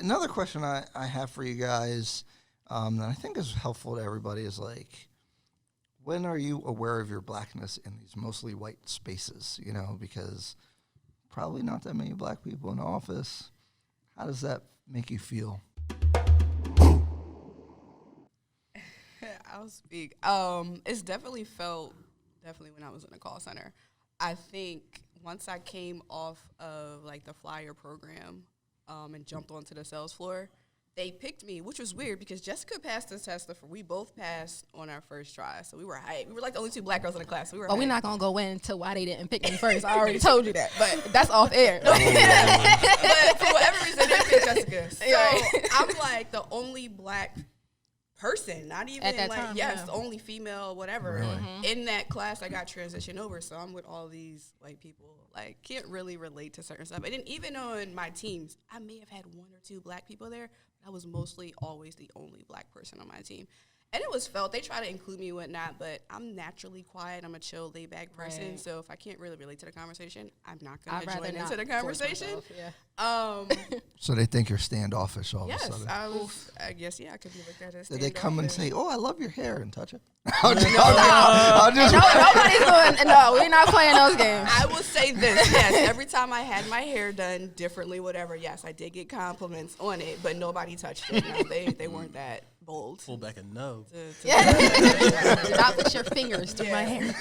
another question I have for you guys that I think is helpful to everybody is like, when are you aware of your blackness in these mostly white spaces? You know, because probably not that many black people in the office. How does that make you feel? I'll speak. It's definitely felt when I was in the call center. I think once I came off of like the flyer program and jumped onto the sales floor, they picked me, which was weird because Jessica passed the test. We both passed on our first try, so we were hyped. We were like the only two black girls in the class. So we were. But we're not gonna go into why they didn't pick me first. I already told you that, but that's off air. But for whatever reason, they didn't pick Jessica. So I'm like the only black person, not even at that like time, the only female, whatever. Really? In that class, I got transitioned over, so I'm with all these white people. Like, can't really relate to certain stuff. And then even on my teams, I may have had one or two black people there. I was mostly always the only black person on my team. And it was felt. They try to include me and whatnot, but I'm naturally quiet. I'm a chill, laid-back person. Right. So if I can't really relate to the conversation, I'm not going to join into the conversation. So they think you're standoffish all of a sudden. I guess, I could be looked at as standoffish. Did they come and say, "Oh, I love your hair," and touch it? Nobody's doing. No, we're not playing those games. I will say this: yes, every time I had my hair done differently, whatever. Yes, I did get compliments on it, but nobody touched it. No, they weren't that bold. Pull back a no. Do not put your fingers through my hair.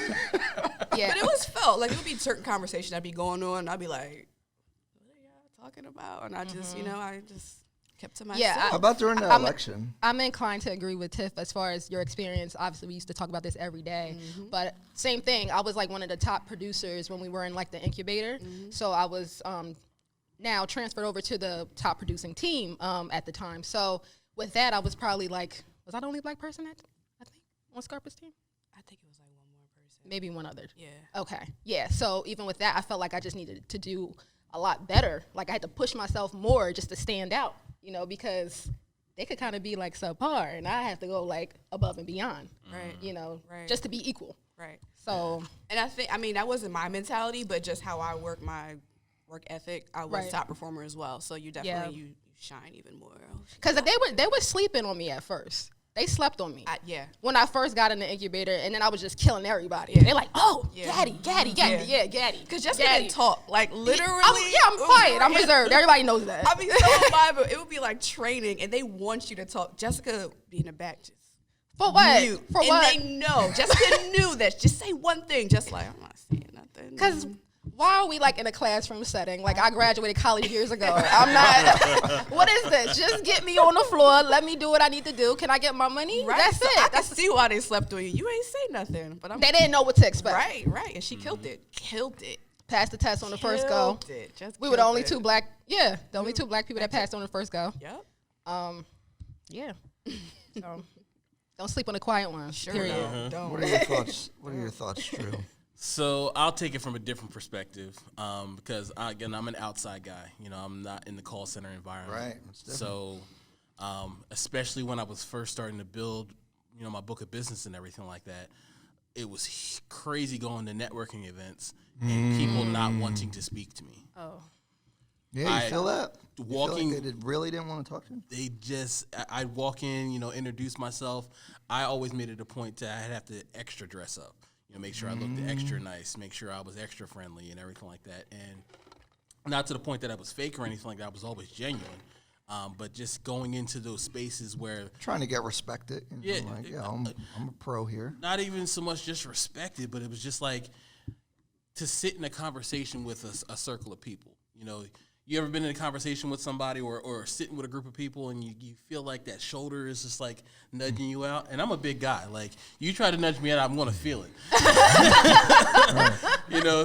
Yeah, but it was felt like it would be certain conversation that'd be going on. And I'd be like, "What are y'all talking about?" And I just, I just kept to myself. Yeah, how about during the election? I'm inclined to agree with Tiff as far as your experience. Obviously, we used to talk about this every day, but same thing. I was like one of the top producers when we were in like the incubator. So I was now transferred over to the top producing team at the time. So with that, I was probably like, was I the only black person on Scarpa's team? I think it was like one more person. Maybe one other. Yeah. Okay. Yeah. So even with that, I felt like I just needed to do a lot better. Like I had to push myself more just to stand out, because they could kind of be like subpar, and I have to go like above and beyond. Right. Just to be equal. Right. So. And that wasn't my mentality, but just how I work my work ethic, I was top performer as well. So you definitely you shine even more. Because they were sleeping on me at first. They slept on me. When I first got in the incubator, and then I was just killing everybody. They're like, "Oh, Gaddy. Because Jessica didn't talk. Like, literally. I'm quiet. I'm reserved. Everybody knows that. I mean, so am I, but it would be like training, and they want you to talk. Jessica be in the back just for what? Mute. For and what? And they know. Jessica knew that. Just say one thing. Just like, I'm not saying nothing. Because why are we like in a classroom setting? Like I graduated college years ago. I'm not. What is this? Just get me on the floor. Let me do what I need to do. Can I get my money? Right. That's so it. I can see why they slept on you. You ain't say nothing, but they didn't know what to expect. Right. And she killed it. Passed the test on the first go. We were the only two black. Yeah, the only two black people that passed on the first go. Yep. Yeah. So, don't sleep on the quiet ones. Sure. Period. Don't. What are your thoughts? What are your thoughts, Drew? So I'll take it from a different perspective because, again, I'm an outside guy. I'm not in the call center environment. Right. So especially when I was first starting to build, my book of business and everything like that, it was crazy going to networking events and people not wanting to speak to me. Oh. Yeah, you feel that? Walking, you feel like they really didn't want to talk to you? I'd walk in, introduce myself. I always made it a point to I'd have to extra dress up. Make sure I looked extra nice, make sure I was extra friendly and everything like that. And not to the point that I was fake or anything like that. I was always genuine. But just going into those spaces where... Trying to get respected. I'm a pro here. Not even so much just respected, but it was just like to sit in a conversation with a circle of people. You ever been in a conversation with somebody or sitting with a group of people and you feel like that shoulder is just like nudging you out? And I'm a big guy. Like, you try to nudge me out, I'm going to feel it.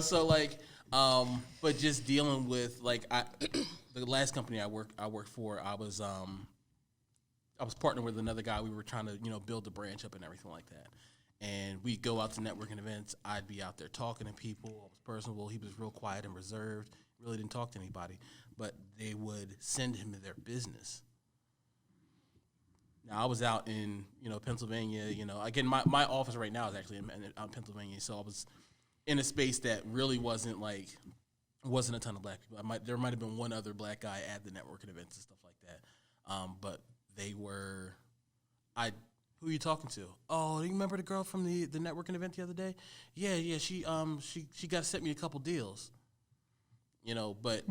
So like, but just dealing with like, the last company I worked for, I was partnered with another guy. We were trying to, build the branch up and everything like that. And we'd go out to networking events. I'd be out there talking to people. I was personable. He was real quiet and reserved. Really didn't talk to anybody, but they would send him their business. Now I was out in Pennsylvania. Again, my office right now is actually out in Pennsylvania, so I was in a space that really wasn't a ton of black people. There might have been one other black guy at the networking events and stuff like But they were, who are you talking to? Oh, do you remember the girl from the networking event the other day? Yeah, she got sent me a couple deals. You know, but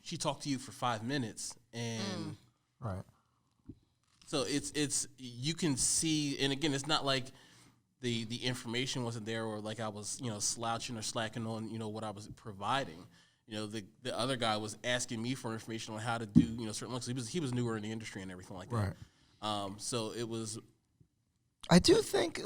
she talked to you for 5 minutes, and Right. so it's you can see, and again, it's not like the information wasn't there, or like I was, you know, slouching or slacking on, you know, what I was providing. You know, the other guy was asking me for information on how to do, you know, certain looks. He was newer in the industry and everything like that. Right. So it was. I do think